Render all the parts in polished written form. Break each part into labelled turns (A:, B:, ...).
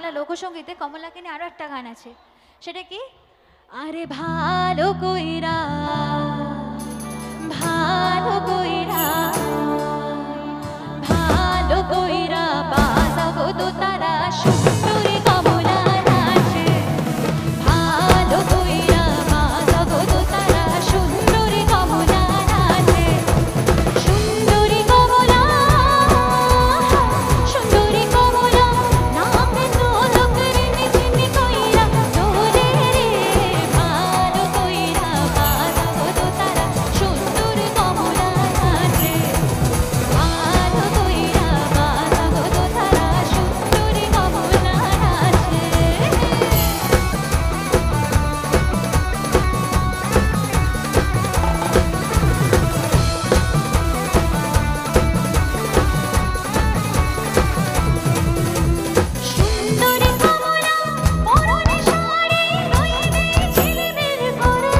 A: বাংলা লোকসঙ্গীতে কমলাকে নিয়ে আরো একটা গান আছে, সেটা কি? আরে ভালো কইরা ভালো কইরা ভালো কইরা বাজাবো তো তারা সুন্দরী কমলা নাচে, ভালো কইরা বাজাবো তো তারা সুন্দরী কমলা নাচে, সুন্দরী কমলা সুন্দরী কমলা নামে তো লোকের নিচিনি কইরা তোরে রে, ভালো কইরা বাজাবো তো তারা সুন্দরী কমলা নাচে, ভালো কইরা বাজাবো তো তারা সুন্দরী কমলা নাচে। সুন্দরী কমলা পরনে শাড়ি রইবে ঝিলমিল করে,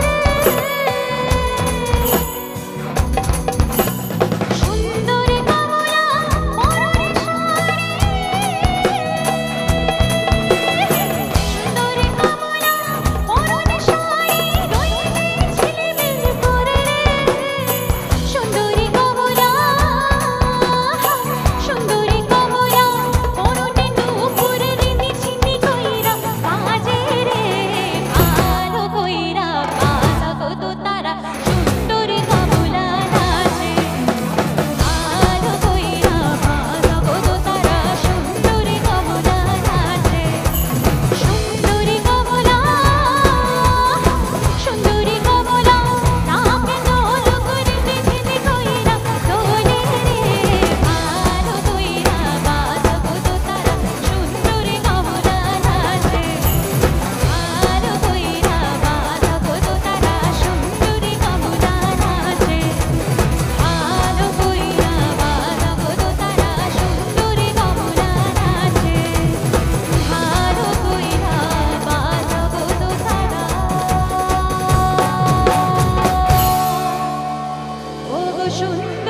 A: সুন্দরী কমলা পরনে শাড়ি, সুন্দরী কমলা পরনে শাড়ি রইবে ঝিলমিল করে, সুন্দরী কমলা সুন্দরী কমলা পরনে নুপুরের নিচিনি কইরা বাজে রে, ভালো কইরা বাজাবো তো তারা সুন্দরী কমলা নাচে, ভালো কইরা বাজাবো তো তারা সুন্দরী কমলা নাচে, সুন্দরী কমলা সুন্দরী কমলা নাকে দোল করে নিচিনি কইরা দোলে রে, ভালো কইরা বাজাবো তো তারা সুন্দরী কমলা নাচে, ভালো কইরা বাজাবো তো তারা সুন্দরী কমলা নাচে, ভালো কইরা বাজাবো তো তারা সুন্দরী কমলা নাচে, ভালো কইরা বাজাবো তো তারা ওগো সুন্দরী